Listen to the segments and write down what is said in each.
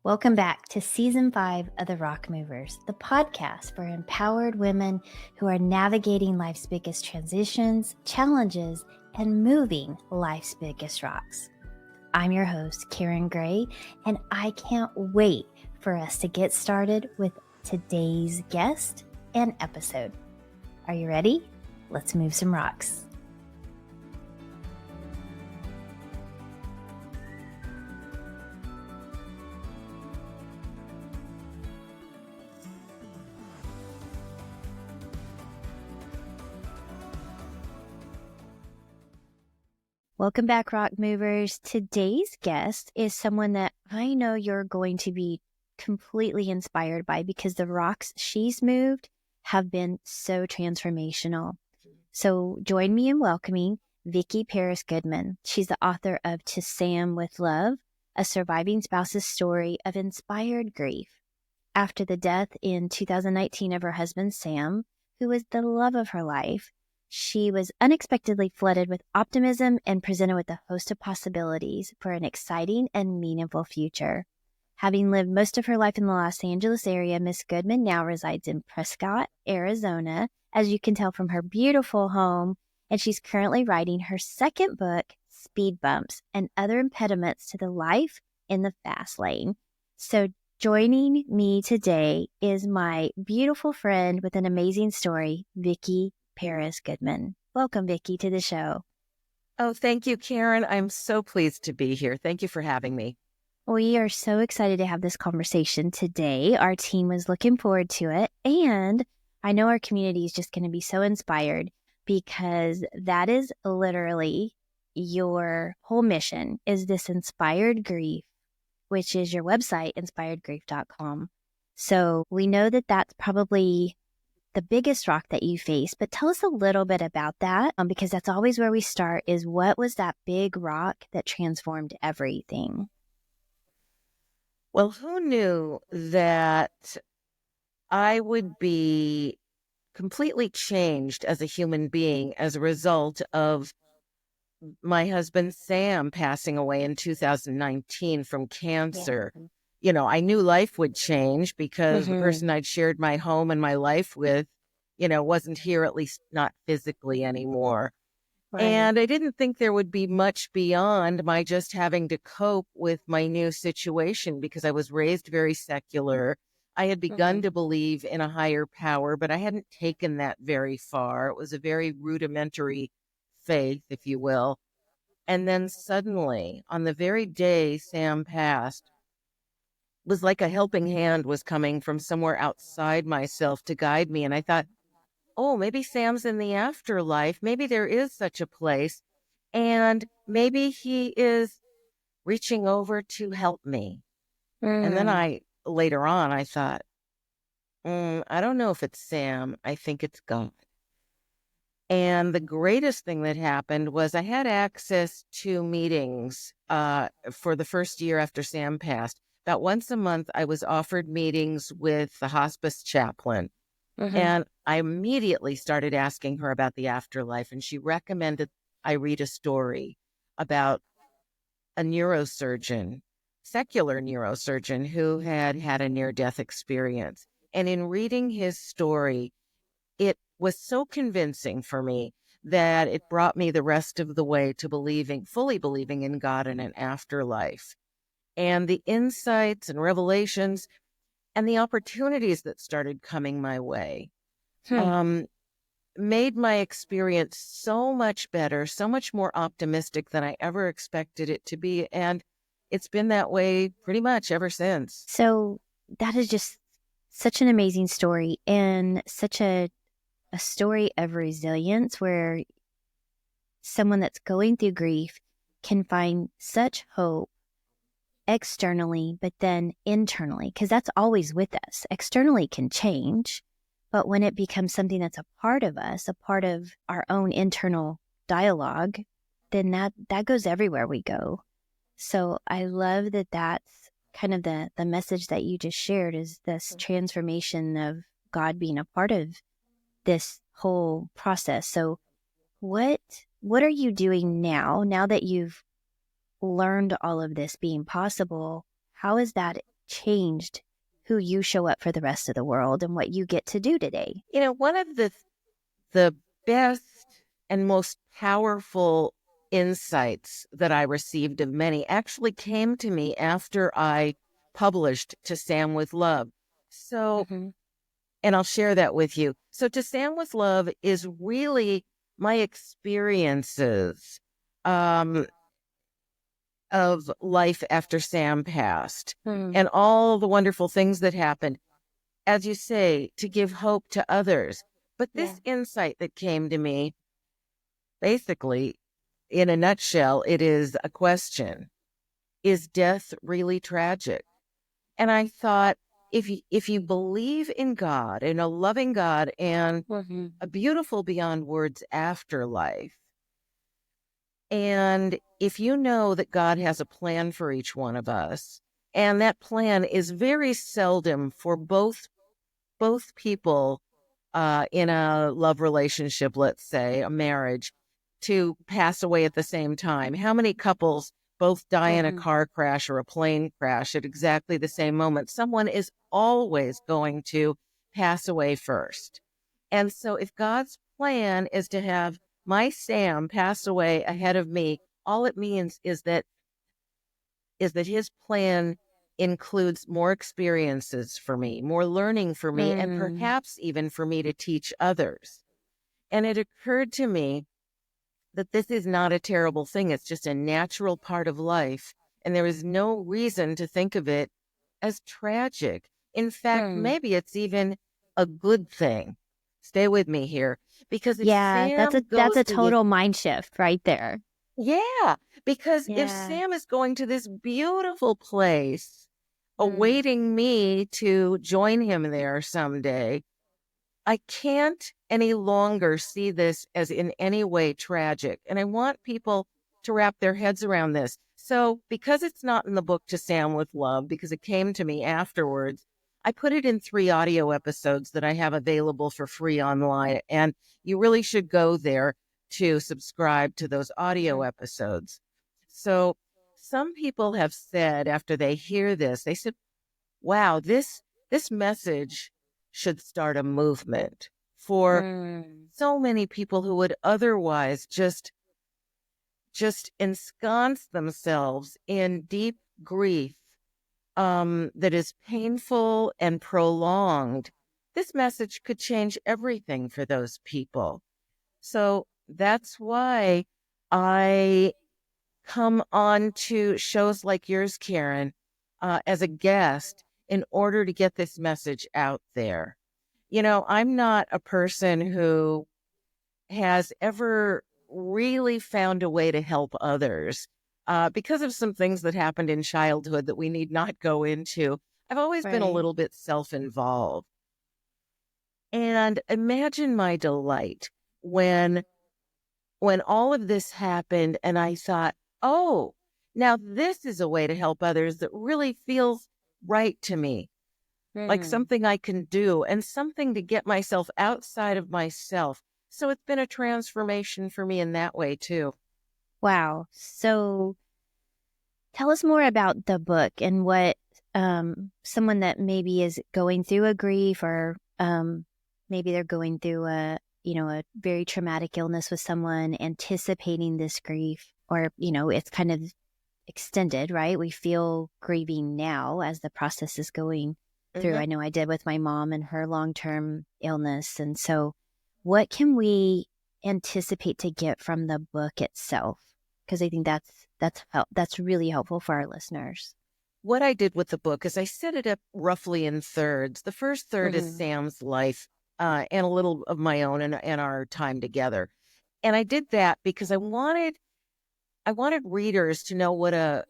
Welcome back to Season 5 of The Rock Movers, the podcast for empowered women who are navigating life's biggest transitions, challenges, and moving life's biggest rocks. I'm your host, Karen Gray, and I can't wait for us to get started with today's guest and episode. Are you ready? Let's move some rocks. Welcome back, Rock Movers. Today's guest is someone that I know you're going to be completely inspired by because the rocks she's moved have been so transformational. So join me in welcoming Vicki Paris Goodman. She's the author of To Sam with Love, a surviving spouse's story of inspired grief. After the death in 2019 of her husband, Sam, who was the love of her life, she was unexpectedly flooded with optimism and presented with a host of possibilities for an exciting and meaningful future. Having lived most of her life in the Los Angeles area, Miss Goodman now resides in Prescott, Arizona, as you can tell from her beautiful home, and she's currently writing her second book, Speed Bumps and Other Impediments to the Life in the Fast Lane. So joining me today is my beautiful friend with an amazing story, Vicki Paris Goodman. Welcome, Vicki, to the show. Oh, thank you, Karen. I'm so pleased to be here. Thank you for having me. We are so excited to have this conversation today. Our team was looking forward to it. And I know our community is just going to be so inspired because that is literally your whole mission is this inspired grief, which is your website, inspiredgrief.com. So we know that that's probably the biggest rock that you face, but tell us a little bit about that because that's always where we start is what was that big rock that transformed everything? Well, who knew that I would be completely changed as a human being as a result of my husband, Sam, passing away in 2019 from cancer. Yeah. You know, I knew life would change because the person I'd shared my home and my life with, wasn't here, at least not physically anymore. Right. And I didn't think there would be much beyond my just having to cope with my new situation because I was raised very secular. I had begun to believe in a higher power, but I hadn't taken that very far. It was a very rudimentary faith, if you will. And then suddenly, on the very day Sam passed, was like a helping hand was coming from somewhere outside myself to guide me. And I thought, oh, maybe Sam's in the afterlife. Maybe there is such a place. And maybe he is reaching over to help me. And then later on, I thought, I don't know if it's Sam. I think it's God. And the greatest thing that happened was I had access to meetings for the first year after Sam passed. About once a month, I was offered meetings with the hospice chaplain. And I immediately started asking her about the afterlife. And she recommended I read a story about a neurosurgeon, secular neurosurgeon, who had had a near-death experience. And in reading his story, it was so convincing for me that it brought me the rest of the way to fully believing in God and an afterlife. And the insights and revelations and the opportunities that started coming my way made my experience so much better, so much more optimistic than I ever expected it to be. And it's been that way pretty much ever since. So that is just such an amazing story and such a story of resilience where someone that's going through grief can find such hope externally, but then internally, because that's always with us. Externally can change, but when it becomes something that's a part of us, a part of our own internal dialogue, then that goes everywhere we go. So I love that that's kind of the message that you just shared is this transformation of God being a part of this whole process. So what are you doing now that you've learned all of this being possible? How is that changed who you show up for the rest of the world and what you get to do today? One of the best and most powerful insights that I received of many actually came to me after I published To Sam with Love. So, and I'll share that with you. So, To Sam with Love is really my experiences of life after Sam passed and all the wonderful things that happened, as you say, to give hope to others. But this insight that came to me, basically, in a nutshell, it is a question: is death really tragic? And I thought, if you believe in God, in a loving God, and a beautiful beyond words afterlife, and if you know that God has a plan for each one of us, and that plan is very seldom for both people in a love relationship, let's say a marriage, to pass away at the same time. How many couples both die in a car crash or a plane crash at exactly the same moment? Someone is always going to pass away first. And so if God's plan is to have my Sam pass away ahead of me, all it means is that his plan includes more experiences for me, more learning for me, and perhaps even for me to teach others. And it occurred to me that this is not a terrible thing. It's just a natural part of life. And there is no reason to think of it as tragic. In fact, maybe it's even a good thing. Stay with me here. Because if Sam that's goes a to total mind shift right there. Because if Sam is going to this beautiful place, awaiting me to join him there someday, I can't any longer see this as in any way tragic. And I want people to wrap their heads around this. So because it's not in the book To Sam with Love, because it came to me afterwards, I put it in 3 audio episodes that I have available for free online. And you really should go there to subscribe to those audio episodes. So some people have said after they hear this, they said, wow, this message should start a movement for so many people who would otherwise just ensconce themselves in deep grief that is painful and prolonged. This message could change everything for those people. So that's why I come on to shows like yours, Karen, as a guest in order to get this message out there. I'm not a person who has ever really found a way to help others because of some things that happened in childhood that we need not go into. I've always been a little bit self-involved. And imagine my delight when all of this happened and I thought, oh, now this is a way to help others that really feels right to me, like something I can do and something to get myself outside of myself. So it's been a transformation for me in that way too. Wow. So tell us more about the book and what someone that maybe is going through a grief or maybe they're going through a very traumatic illness with someone, anticipating this grief, or, it's kind of extended, right? We feel grieving now as the process is going through. I know I did with my mom and her long-term illness. And so what can we anticipate to get from the book itself? Because I think that's really helpful for our listeners. What I did with the book is I set it up roughly in thirds. The first third is Sam's life and a little of my own and our time together. And I did that because I wanted readers to know what a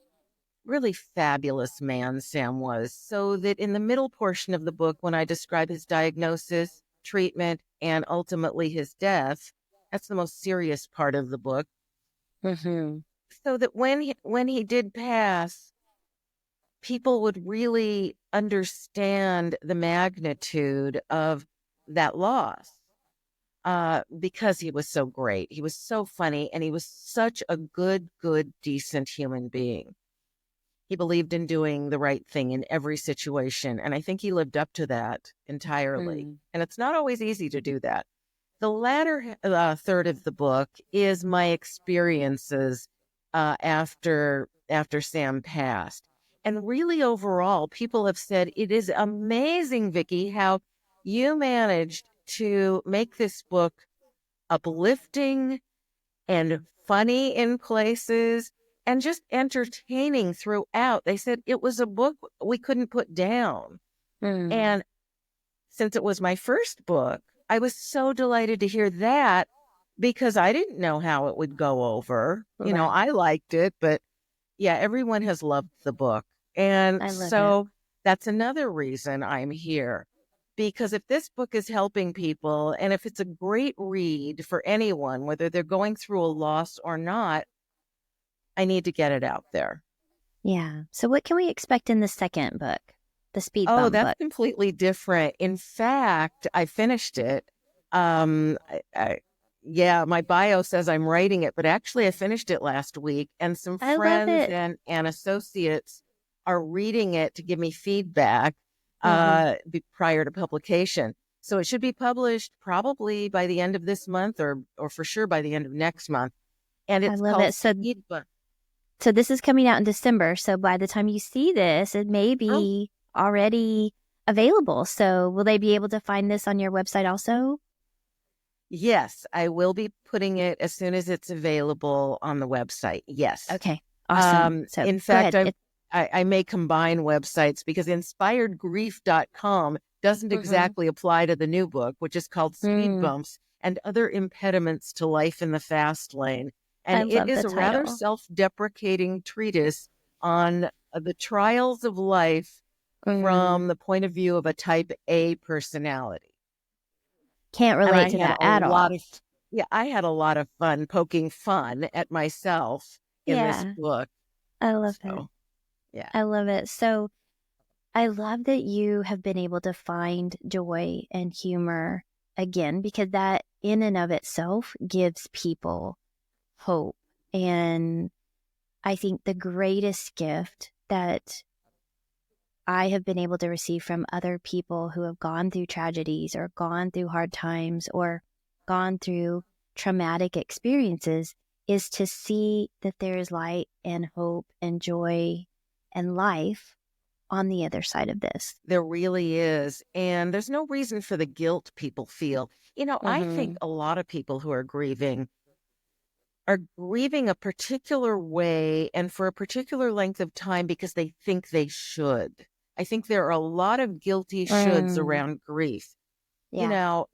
really fabulous man Sam was, so that in the middle portion of the book, when I describe his diagnosis, treatment, and ultimately his death, that's the most serious part of the book. So that when he did pass, people would really understand the magnitude of that loss because he was so great. He was so funny, and he was such a good, decent human being. He believed in doing the right thing in every situation. And I think he lived up to that entirely. And it's not always easy to do that. The latter third of the book is my experiences after Sam passed. And really, overall, people have said it is amazing, Vicki, how you managed to make this book uplifting and funny in places and just entertaining throughout. They said it was a book we couldn't put down. And since it was my first book, I was so delighted to hear that because I didn't know how it would go over. You know, I liked it, but yeah, everyone has loved the book. And so that's another reason I'm here. Because if this book is helping people and if it's a great read for anyone, whether they're going through a loss or not, I need to get it out there. Yeah. So what can we expect in the second book, the speed bump book? Oh, that's book? completely different. In fact, I finished it. Yeah, my bio says I'm writing it, but actually I finished it last week, and some friends and associates are reading it to give me feedback prior to publication. So it should be published probably by the end of this month or for sure by the end of next month. And it's called Speed Bump. So this is coming out in December. So by the time you see this, it may be already available. So will they be able to find this on your website also? Yes, I will be putting it as soon as it's available on the website. Yes. Okay. Awesome. So in fact, I may combine websites because inspiredgrief.com doesn't exactly apply to the new book, which is called Speed Bumps and Other Impediments to Life in the Fast Lane. And it is a rather self-deprecating treatise on the trials of life from the point of view of a type A personality. Can't relate to that at all. I had a lot of fun poking fun at myself in this book. I love it. Yeah. I love it. So I love that you have been able to find joy and humor again, because that in and of itself gives people hope. And I think the greatest gift that I have been able to receive from other people who have gone through tragedies or gone through hard times or gone through traumatic experiences is to see that there is light and hope and joy and life on the other side of this. There really is. And there's no reason for the guilt people feel. You know, I think a lot of people who are grieving a particular way and for a particular length of time because they think they should. I think there are a lot of guilty shoulds around grief. Yeah. You know,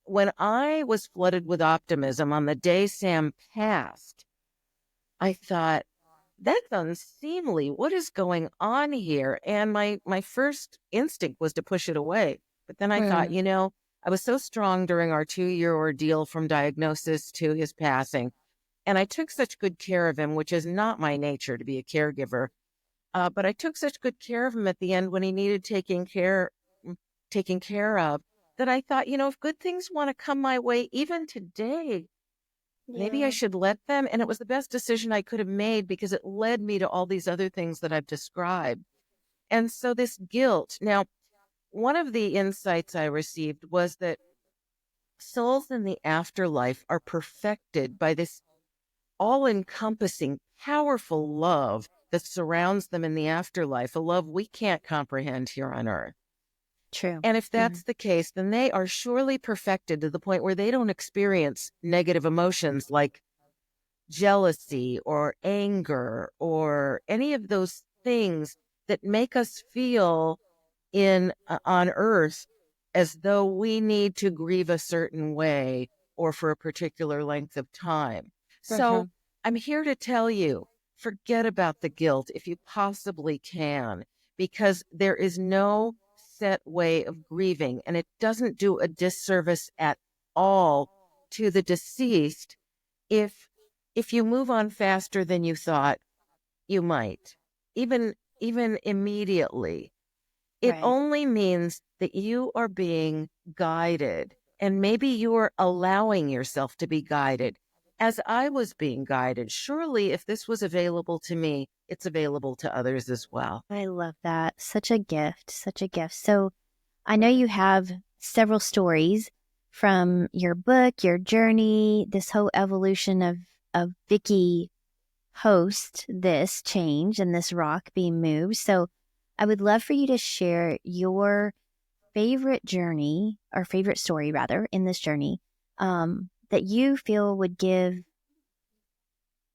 when I was flooded with optimism on the day Sam passed, I thought, that's unseemly. What is going on here? And my first instinct was to push it away. But then I thought, you know, I was so strong during our 2-year ordeal from diagnosis to his passing. And I took such good care of him, which is not my nature to be a caregiver. But I took such good care of him at the end when he needed taking care of, that I thought, you know, if good things want to come my way, even today, maybe I should let them. And it was the best decision I could have made because it led me to all these other things that I've described. And so this guilt. Now, one of the insights I received was that souls in the afterlife are perfected by this all-encompassing, powerful love that surrounds them in the afterlife, a love we can't comprehend here on earth. True. And if that's the case, then they are surely perfected to the point where they don't experience negative emotions like jealousy or anger or any of those things that make us feel on earth as though we need to grieve a certain way or for a particular length of time. So I'm here to tell you, forget about the guilt if you possibly can, because there is no set way of grieving, and it doesn't do a disservice at all to the deceased if you move on faster than you thought you might, even immediately. It only means that you are being guided, and maybe you are allowing yourself to be guided. as I was being guided, surely if this was available to me, it's available to others as well. I love that. Such a gift, such a gift. So I know you have several stories from your book, your journey, this whole evolution of Vicki host this change and this rock being moved. So I would love for you to share your favorite journey or favorite story rather in this journey that you feel would give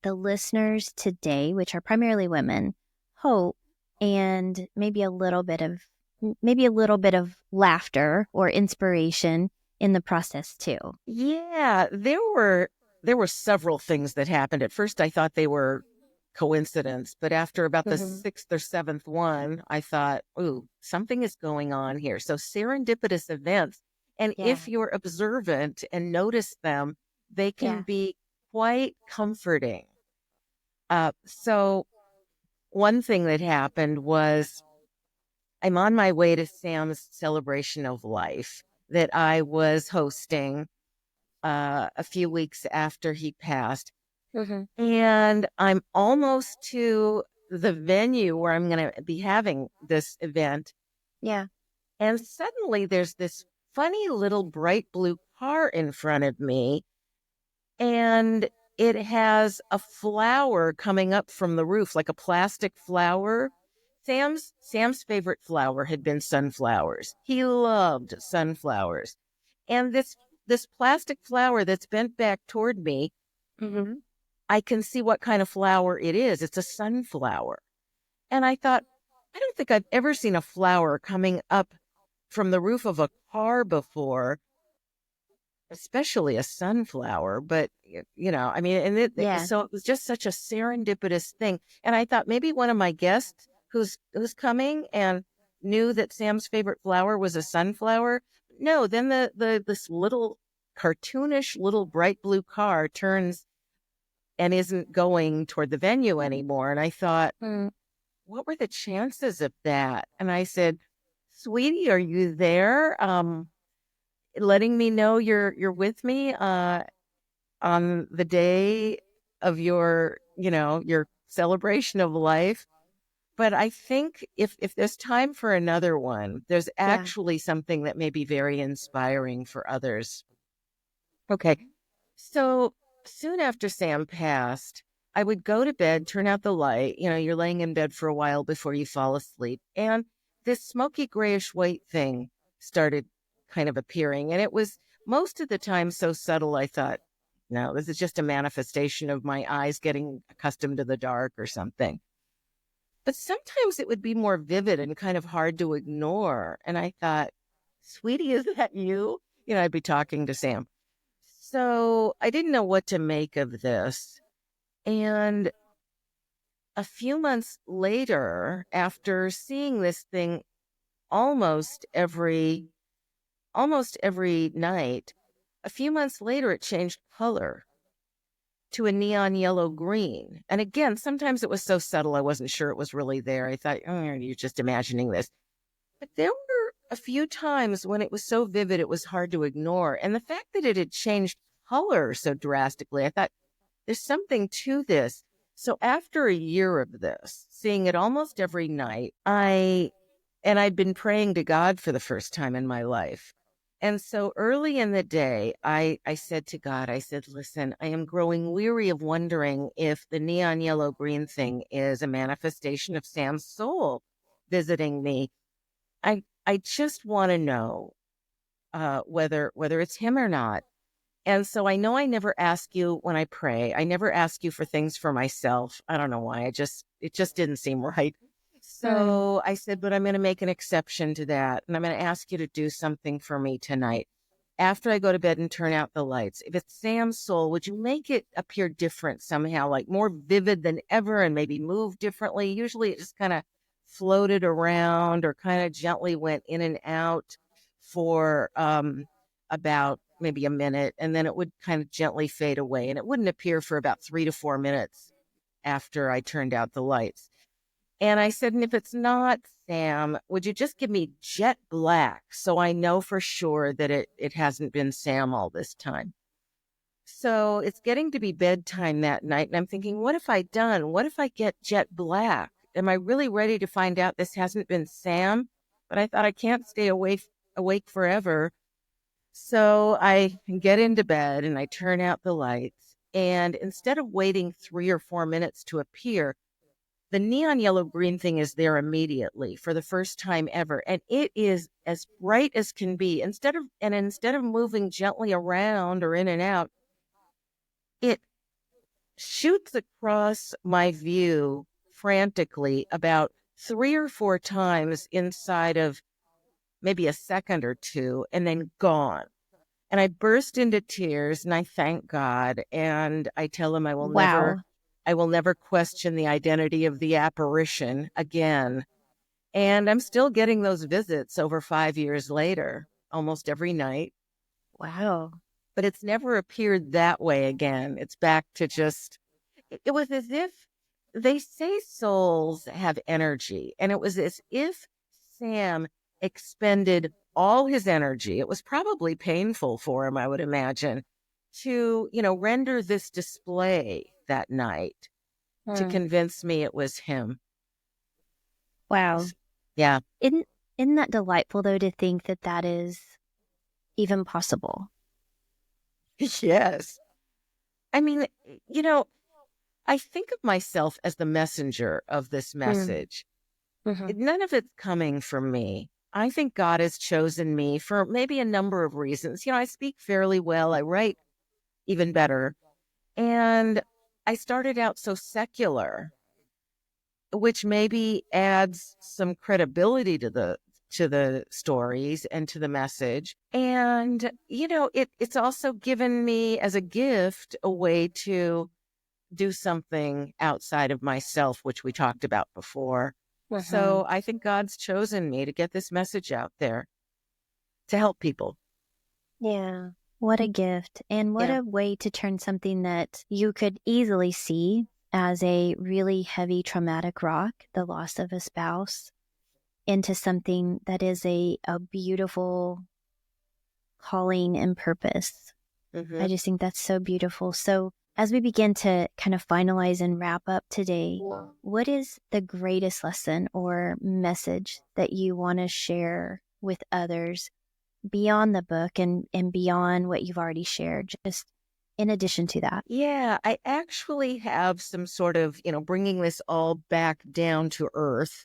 the listeners today, which are primarily women, hope and maybe a little bit of laughter or inspiration in the process too. Yeah, there were several things that happened. At first I thought they were coincidence, but after about the sixth or seventh one, I thought, ooh, something is going on here. So serendipitous events. And if you're observant and notice them, they can be quite comforting. So one thing that happened was I'm on my way to Sam's celebration of life that I was hosting a few weeks after he passed. And I'm almost to the venue where I'm going to be having this event. Yeah. And suddenly there's this funny little bright blue car in front of me. And it has a flower coming up from the roof, like a plastic flower. Sam's favorite flower had been sunflowers. He loved sunflowers. And this plastic flower that's bent back toward me, I can see what kind of flower it is. It's a sunflower. And I thought, I don't think I've ever seen a flower coming up from the roof of a car before, especially a sunflower. But, I mean, so it was just such a serendipitous thing. And I thought maybe one of my guests who's coming and knew that Sam's favorite flower was a sunflower. No, then this little cartoonish little bright blue car turns and isn't going toward the venue anymore. And I thought, what were the chances of that? And I said, sweetie, are you there? Letting me know you're with me on the day of your celebration of life. But I think if there's time for another one, there's actually something that may be very inspiring for others. Okay. So soon after Sam passed, I would go to bed, turn out the light. You're laying in bed for a while before you fall asleep. And this smoky grayish white thing started kind of appearing. And it was most of the time so subtle, I thought, no, this is just a manifestation of my eyes getting accustomed to the dark or something. But sometimes it would be more vivid and kind of hard to ignore. And I thought, sweetie, is that you? I'd be talking to Sam. So I didn't know what to make of this. And a few months later, after seeing this thing almost every night, a few months later, it changed color to a neon yellow green. And again, sometimes it was so subtle, I wasn't sure it was really there. I thought, oh, you're just imagining this. But there were a few times when it was so vivid, it was hard to ignore. And the fact that it had changed color so drastically, I thought, there's something to this. So after a year of this, seeing it almost every night, I'd been praying to God for the first time in my life. And so early in the day, I said to God, I said, listen, I am growing weary of wondering if the neon yellow green thing is a manifestation of Sam's soul visiting me. I just want to know whether it's him or not. And so I know I never ask you when I pray. I never ask you for things for myself. I don't know why. It just didn't seem right. So I said, but I'm going to make an exception to that. And I'm going to ask you to do something for me tonight. After I go to bed and turn out the lights, if it's Sam's soul, would you make it appear different somehow, like more vivid than ever and maybe move differently? Usually it just kind of floated around or kind of gently went in and out for about maybe a minute, and then it would kind of gently fade away. And it wouldn't appear for about 3 to 4 minutes after I turned out the lights. And I said, and if it's not Sam, would you just give me jet black so I know for sure that it hasn't been Sam all this time? So it's getting to be bedtime that night. And I'm thinking, what have I done? What if I get jet black? Am I really ready to find out this hasn't been Sam? But I thought I can't stay awake forever. So I get into bed and I turn out the lights. And instead of waiting 3 or 4 minutes to appear, the neon yellow green thing is there immediately for the first time ever. And it is as bright as can be. Instead of moving gently around or in and out, it shoots across my view frantically about 3 or 4 times inside of maybe a second or two, and then gone. And I burst into tears and I thank God. And I tell him Wow. I will never question the identity of the apparition again. And I'm still getting those visits over 5 years later, almost every night. Wow. But it's never appeared that way again. It's back to just, it was as if they say souls have energy. And it was as if Sam expended all his energy. It was probably painful for him, I would imagine, to, render this display that night to convince me it was him. Wow. Yeah. Isn't that delightful, though, to think that that is even possible? Yes. I mean, I think of myself as the messenger of this message. None of it's coming from me. I think God has chosen me for maybe a number of reasons. I speak fairly well. I write even better. And I started out so secular, which maybe adds some credibility to the stories and to the message. And, it's also given me as a gift a way to do something outside of myself, which we talked about before. So I think God's chosen me to get this message out there to help people. Yeah. What a gift. And what a way to turn something that you could easily see as a really heavy traumatic rock, the loss of a spouse, into something that is a beautiful calling and purpose. I just think that's so beautiful. So as we begin to kind of finalize and wrap up today, what is the greatest lesson or message that you want to share with others beyond the book and beyond what you've already shared, just in addition to that? Yeah, I actually have some sort of, bringing this all back down to earth.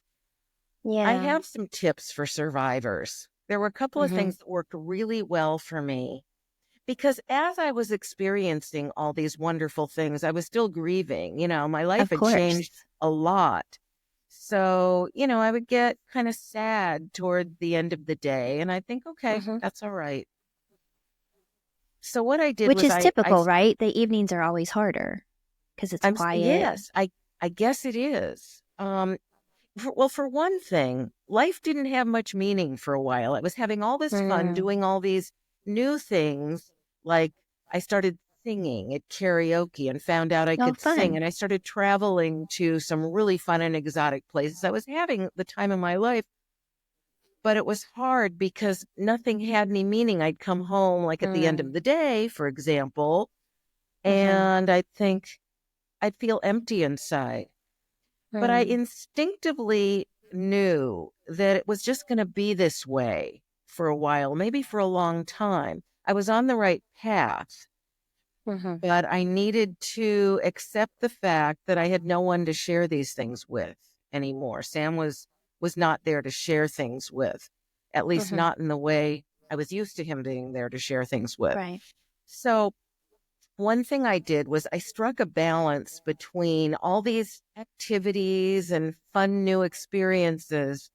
Yeah. I have some tips for survivors. There were a couple of things that worked really well for me. Because as I was experiencing all these wonderful things, I was still grieving. My life had changed a lot. So, I would get kind of sad toward the end of the day. And I think, okay, that's all right. So what I did Which was is typical, right? The evenings are always harder because it's quiet. Yes, I guess it is. For one thing, life didn't have much meaning for a while. I was having all this fun doing all these new things. Like I started singing at karaoke and found out I could sing. And I started traveling to some really fun and exotic places. I was having the time of my life, but it was hard because nothing had any meaning. I'd come home like at the end of the day, for example, and I'd feel empty inside. But I instinctively knew that it was just going to be this way for a while, maybe for a long time. I was on the right path, but I needed to accept the fact that I had no one to share these things with anymore. Sam was not there to share things with, at least not in the way I was used to him being there to share things with. Right. So one thing I did was I struck a balance between all these activities and fun new experiences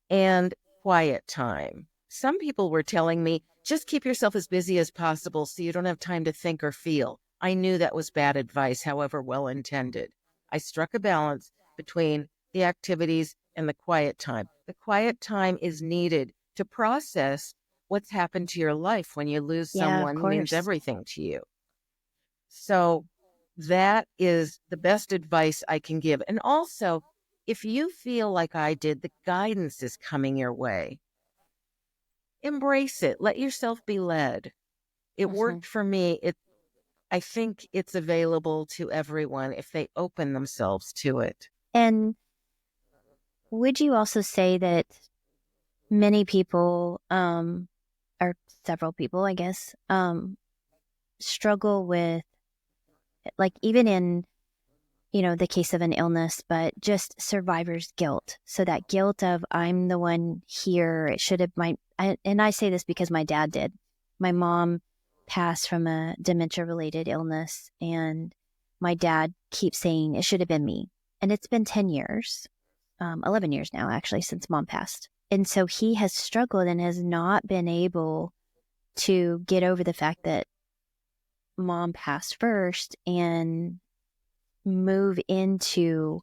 and quiet time. Some people were telling me, just keep yourself as busy as possible so you don't have time to think or feel. I knew that was bad advice, however well intended. I struck a balance between the activities and the quiet time. The quiet time is needed to process what's happened to your life when you lose someone who means everything to you. So that is the best advice I can give. And also, if you feel like I did, the guidance is coming your way. Embrace it. Let yourself be led. It worked for me. I think it's available to everyone if they open themselves to it. And would you also say that many people, or several people, I guess, struggle with, like, even in, the case of an illness, but just survivor's guilt. So that guilt of, I'm the one here. It should have and I say this because my dad did. My mom passed from a dementia related illness, and my dad keeps saying it should have been me. And it's been 10 years, 11 years now, actually, since mom passed. And so he has struggled and has not been able to get over the fact that mom passed first and move into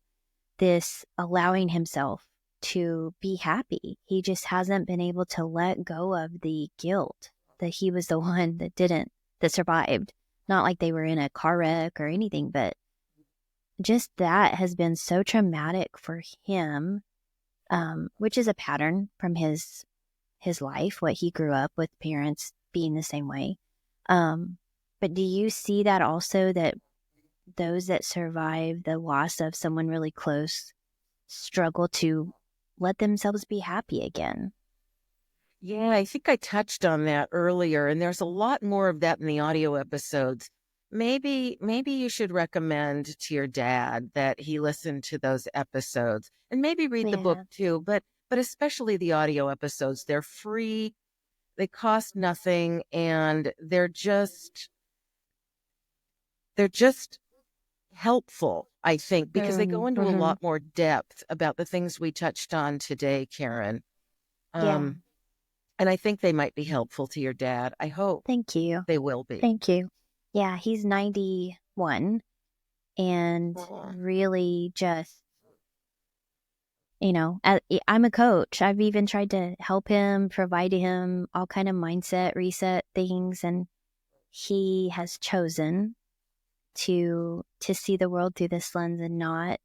this allowing himself to be happy. He just hasn't been able to let go of the guilt that he was the one that survived. Not like they were in a car wreck or anything, but just that has been so traumatic for him, which is a pattern from his life, what he grew up with, parents being the same way. But do you see that also, that those that survive the loss of someone really close struggle to let themselves be happy again? Yeah, I think I touched on that earlier, and there's a lot more of that in the audio episodes. Maybe you should recommend to your dad that he listen to those episodes, and maybe read the book Yeah. too, but especially the audio episodes. They're free, they cost nothing, and they're just helpful, I think, because they go into a Mm-hmm. lot more depth about the things we touched on today, Karen. Yeah. Um, and I think they might be helpful to your dad. I hope Thank you. they will be. Thank you. Yeah, he's 91 and Mhm. really just, I'm a coach. I've even tried to help him, provide him all kind of mindset reset things, and he has chosen to see the world through this lens and not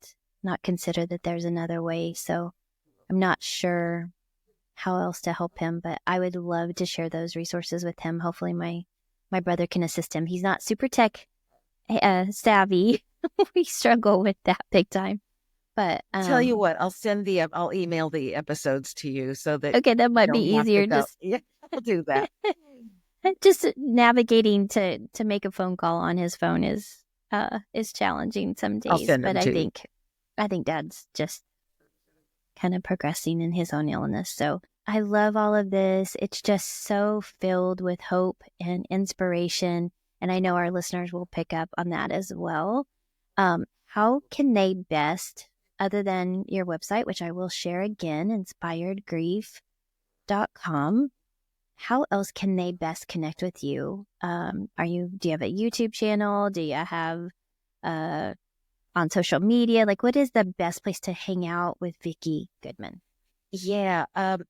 consider that there's another way. So I'm not sure how else to help him, but I would love to share those resources with him. Hopefully my brother can assist him. He's not super tech savvy. We struggle with that big time. But Tell you what, I'll email the episodes to you so that okay, that you might be don't have to easier. go. Yeah, I'll do that. Just navigating to make a phone call on his phone is challenging some I'll days. send But them to you. I think Dad's just kind of progressing in his own illness. So I love all of this. It's just so filled with hope and inspiration. And I know our listeners will pick up on that as well. How can they best, other than your website, which I will share again, inspiredgrief.com, how else can they best connect with you? Do you have a YouTube channel? Do you have on social media? Like, what is the best place to hang out with Vicki Goodman? Yeah.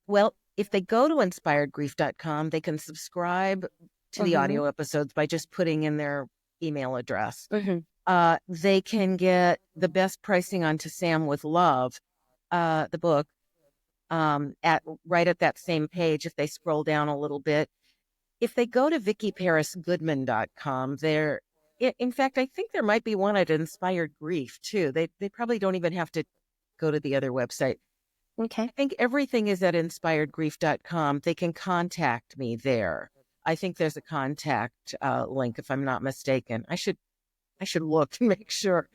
Well, if they go to inspiredgrief.com, they can subscribe to the Mm-hmm. audio episodes by just putting in their email address. Mm-hmm. They can get the best pricing on To Sam with Love, the book, at right at that same page if they scroll down a little bit. If they go to vickiparisgoodman.com, in fact, I think there might be one at Inspired Grief too. They probably don't even have to go to the other website. I Okay. think everything is at inspiredgrief.com. They can contact me there. I think there's a contact link, if I'm not mistaken. I should look to make sure.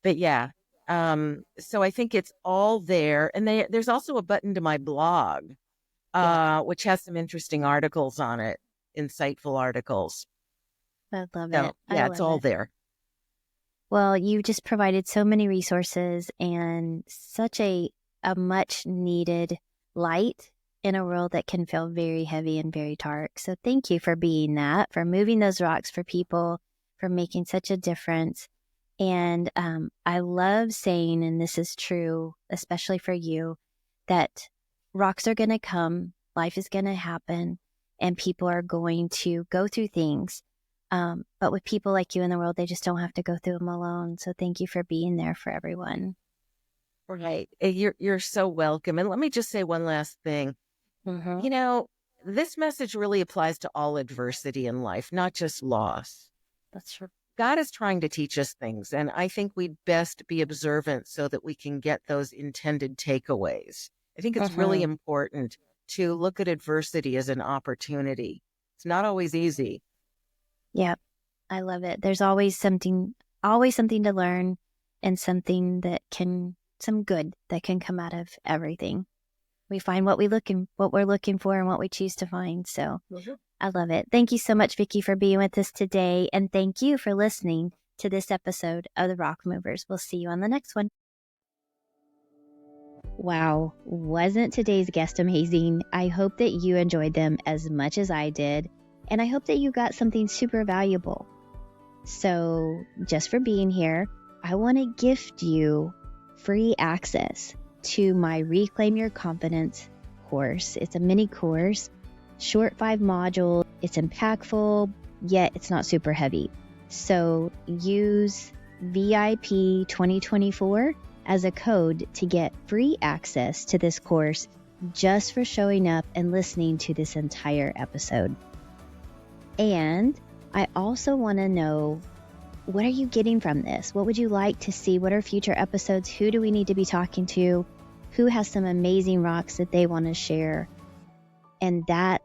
But yeah, so I think it's all there. And there's also a button to my blog, Yeah. which has some interesting articles on it, insightful articles. I love it. So I yeah, it's love all it. there. Well, you just provided so many resources and such a much needed light in a world that can feel very heavy and very dark. So thank you for being that, for moving those rocks for people, for making such a difference. And I love saying, and this is true, especially for you, that rocks are going to come, life is going to happen, and people are going to go through things. But with people like you in the world, they just don't have to go through them alone. So thank you for being there for everyone. Right. You're so welcome. And let me just say one last thing. Mm-hmm. You know, this message really applies to all adversity in life, not just loss. That's true. God is trying to teach us things, and I think we'd best be observant so that we can get those intended takeaways. I think it's really important to look at adversity as an opportunity. It's not always easy. Yep. I love it. There's always something to learn, and some good that can come out of everything. We find what we're looking for and what we choose to find. So I love it. Thank you so much, Vicki, for being with us today. And thank you for listening to this episode of the Rock Movers. We'll see you on the next one. Wow, wasn't today's guest amazing? I hope that you enjoyed them as much as I did, and I hope that you got something super valuable. So just for being here, I want to gift you free access to my Reclaim Your Confidence course. It's a mini course, short 5 modules. It's impactful, yet it's not super heavy. So use VIP 2024 as a code to get free access to this course just for showing up and listening to this entire episode. And I also want to know, what are you getting from this? What would you like to see? What are future episodes? Who do we need to be talking to? Who has some amazing rocks that they want to share? And that's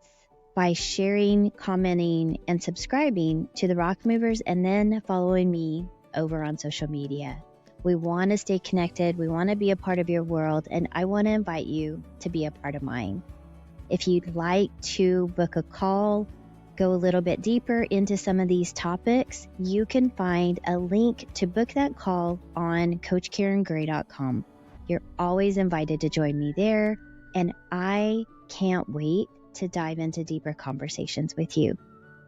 by sharing, commenting, and subscribing to the Rock Movers, and then following me over on social media. We want to stay connected. We want to be a part of your world, and I want to invite you to be a part of mine. If you'd like to book a call, go a little bit deeper into some of these topics, you can find a link to book that call on CoachKarenGray.com. You're always invited to join me there, and I can't wait to dive into deeper conversations with you.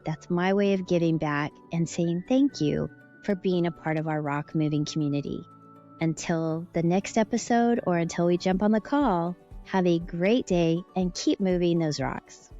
That's my way of giving back and saying thank you for being a part of our rock moving community. Until the next episode, or until we jump on the call, have a great day and keep moving those rocks.